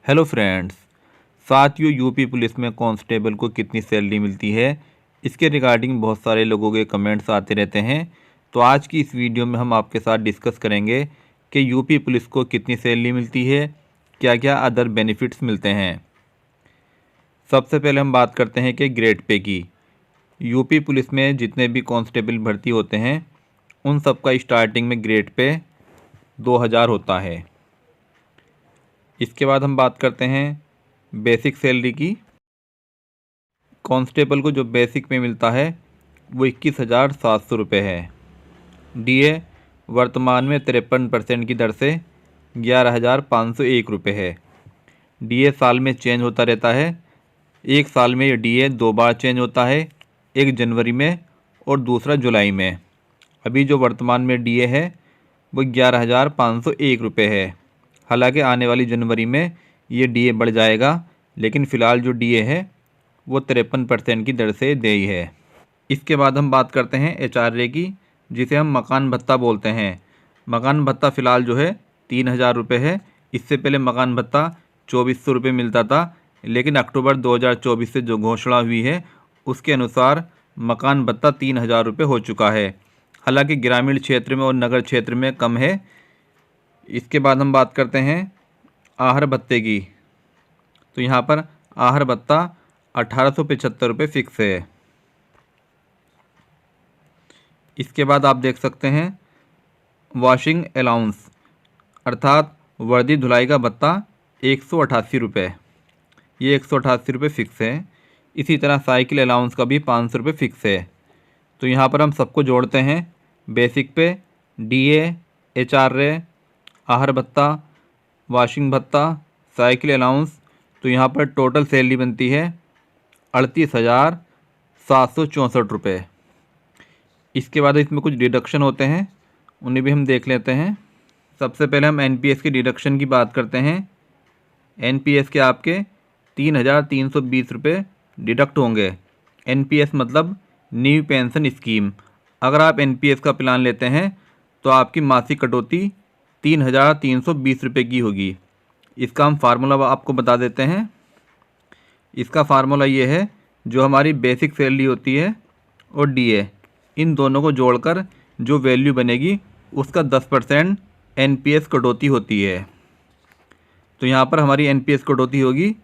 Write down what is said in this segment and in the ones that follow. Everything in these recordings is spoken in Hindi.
Hello friends. साथियों, यूपी पुलिस में कांस्टेबल को कितनी सैलरी मिलती है, इसके रिगार्डिंग बहुत सारे लोगों के कमेंट्स आते रहते हैं। तो आज की इस वीडियो में हम आपके साथ डिस्कस करेंगे कि यूपी पुलिस को कितनी सैलरी मिलती है, क्या क्या अदर बेनिफिट्स मिलते हैं। सबसे पहले हम बात करते हैं कि ग्रेड पे की। यूपी पुलिस में जितने भी कांस्टेबल भर्ती होते हैं उन सब का स्टार्टिंग में ग्रेड पे 2000 होता है। इसके बाद हम बात करते हैं बेसिक सैलरी की। कांस्टेबल को जो बेसिक में मिलता है वो 21,700 रुपये है। डीए वर्तमान में 53% की दर से 11,501 रुपये है। डीए साल में चेंज होता रहता है। एक साल में ये डीए 2 बार चेंज होता है, एक जनवरी में और दूसरा जुलाई में। अभी जो वर्तमान में डीए है वो 11,501 रुपये है। हालांकि आने वाली जनवरी में ये डीए बढ़ जाएगा, लेकिन फ़िलहाल जो डीए है वो 53% की दर से देय है। इसके बाद हम बात करते हैं एचआरए की, जिसे हम मकान भत्ता बोलते हैं। मकान भत्ता फ़िलहाल जो है 3,000 रुपये है। इससे पहले मकान भत्ता 2,400 रुपये मिलता था, लेकिन अक्टूबर 2024 से जो घोषणा हुई है उसके अनुसार मकान भत्ता 3,000 रुपये हो चुका है। हालांकि ग्रामीण क्षेत्र में और नगर क्षेत्र में कम है। इसके बाद हम बात करते हैं आहर भत्ते की। तो यहाँ पर आहर भत्ता 1,875 रुपये फिक्स है। इसके बाद आप देख सकते हैं वॉशिंग अलाउंस अर्थात वर्दी धुलाई का भत्ता 188 रुपये। ये 188 रुपये फिक्स है। इसी तरह साइकिल अलाउंस का भी 500 रुपये फिक्स है। तो यहाँ पर हम सबको जोड़ते हैं। बेसिक पे डीए, एचआरए, आहर भत्ता, वॉशिंग भत्ता, साइकिल अलाउंस, तो यहाँ पर टोटल सैलरी बनती है 38,764 रुपये। इसके बाद इसमें कुछ डिडक्शन होते हैं, उन्हें भी हम देख लेते हैं। सबसे पहले हम एनपीएस के डिडक्शन की बात करते हैं। एनपीएस के आपके 3,320 रुपये डिडक्ट होंगे। एनपीएस मतलब न्यू पेंशन स्कीम। अगर आप एनपीएस का प्लान लेते हैं तो आपकी मासिक कटौती 3,320 रुपये की होगी। इसका हम फार्मूला आपको बता देते हैं। इसका फार्मूला ये है, जो हमारी बेसिक सैलरी होती है और डीए, इन दोनों को जोड़कर जो वैल्यू बनेगी उसका 10% एनपीएस कटौती होती है। तो यहाँ पर हमारी एनपीएस कटौती होगी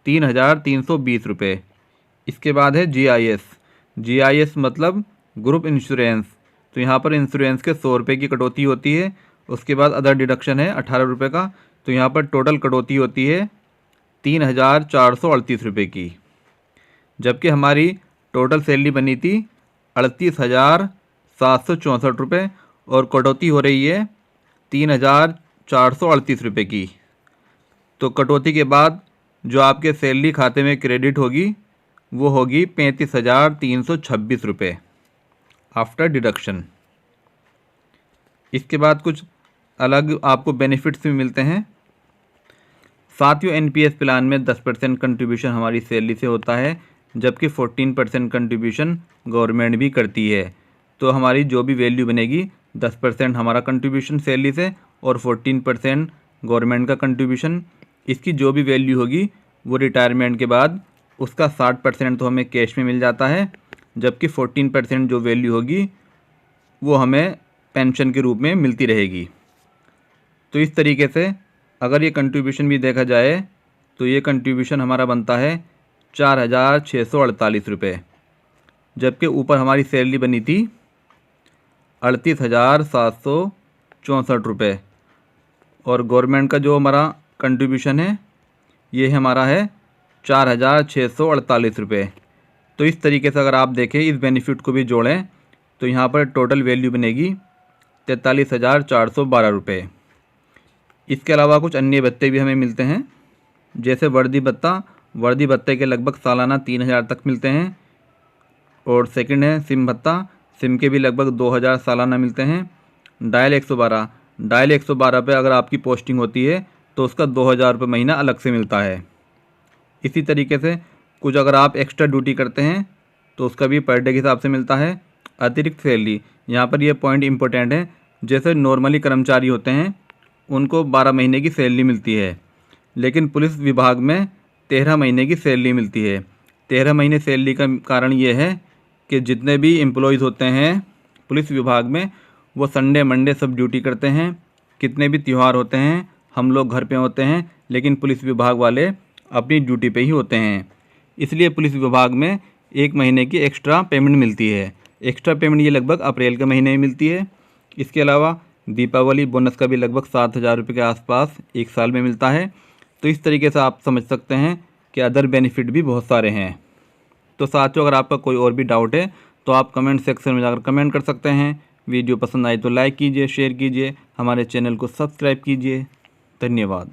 3,320 रुपये। इसके बाद है जीआईएस। जीआईएस मतलब ग्रुप इंश्योरेंस। तो यहाँ पर इंश्योरेंस के 100 रुपये की कटौती होती है। उसके बाद अदर डिडक्शन है 18 रुपये का। तो यहाँ पर टोटल कटौती होती है 3,438 रुपये की। जबकि हमारी टोटल सैलरी बनी थी 38,764 रुपये और कटौती हो रही है 3,438 रुपये की। तो कटौती के बाद जो आपके सैलरी खाते में क्रेडिट होगी वो होगी 35,326 रुपये आफ्टर डिडक्शन। इसके बाद कुछ अलग आपको बेनिफिट्स भी मिलते हैं। साथियों, एनपीएस प्लान में 10% कंट्रीब्यूशन हमारी सैलरी से होता है, जबकि 14% कंट्रीब्यूशन गवर्नमेंट भी करती है। तो हमारी जो भी वैल्यू बनेगी 10% हमारा कंट्रीब्यूशन सैलरी से और 14% गवर्नमेंट का कंट्रीब्यूशन। इसकी जो भी वैल्यू होगी वो रिटायरमेंट के बाद उसका 60% तो हमें कैश में मिल जाता है, जबकि 14% जो वैल्यू होगी वो हमें पेंशन के रूप में मिलती रहेगी। तो इस तरीके से अगर ये कंट्रीब्यूशन भी देखा जाए तो ये कंट्रीब्यूशन हमारा बनता है 4,648 रुपये, जबकि ऊपर हमारी सैलरी बनी थी 38,764 रुपये और गवर्नमेंट का जो हमारा कंट्रीब्यूशन है ये हमारा है 4,648 रुपये। तो इस तरीके से अगर आप देखें, इस बेनिफिट को भी जोड़ें तो यहाँ पर टोटल वैल्यू बनेगी 43,412 रुपये। इसके अलावा कुछ अन्य भत्ते भी हमें मिलते हैं, जैसे वर्दी भत्ता। वर्दी भत्ते के लगभग सालाना 3,000 तक मिलते हैं। और सेकंड है सिम भत्ता। सिम के भी लगभग 2,000 सालाना मिलते हैं। डायल 112। डायल 112 पे अगर आपकी पोस्टिंग होती है तो उसका 2,000 रुपये महीना अलग से मिलता है। इसी तरीके से कुछ अगर आप एक्स्ट्रा ड्यूटी करते हैं तो उसका भी पर डे के हिसाब से मिलता है। अतिरिक्त सैलरी, यहाँ पर यह पॉइंट इम्पोर्टेंट है। जैसे नॉर्मली कर्मचारी होते हैं उनको 12 महीने की सैलरी मिलती है, लेकिन पुलिस विभाग में 13 महीने की सैलरी मिलती है। 13 महीने सैलरी का कारण ये है कि जितने भी एम्प्लॉयज़ होते हैं पुलिस विभाग में वो संडे मंडे सब ड्यूटी करते हैं। कितने भी त्यौहार होते हैं हम लोग घर पे होते हैं, लेकिन पुलिस विभाग वाले अपनी ड्यूटी पे ही होते हैं। इसलिए पुलिस विभाग में 1 महीने की एक्स्ट्रा पेमेंट मिलती है। एक्स्ट्रा पेमेंट ये लगभग अप्रैल के महीने में मिलती है। इसके अलावा दीपावली बोनस का भी लगभग 7,000 रुपये के आसपास एक साल में मिलता है। तो इस तरीके से आप समझ सकते हैं कि अदर बेनिफिट भी बहुत सारे हैं। तो साथियों, अगर आपका कोई और भी डाउट है तो आप कमेंट सेक्शन में जाकर कमेंट कर सकते हैं। वीडियो पसंद आई तो लाइक कीजिए, शेयर कीजिए, हमारे चैनल को सब्सक्राइब कीजिए। धन्यवाद।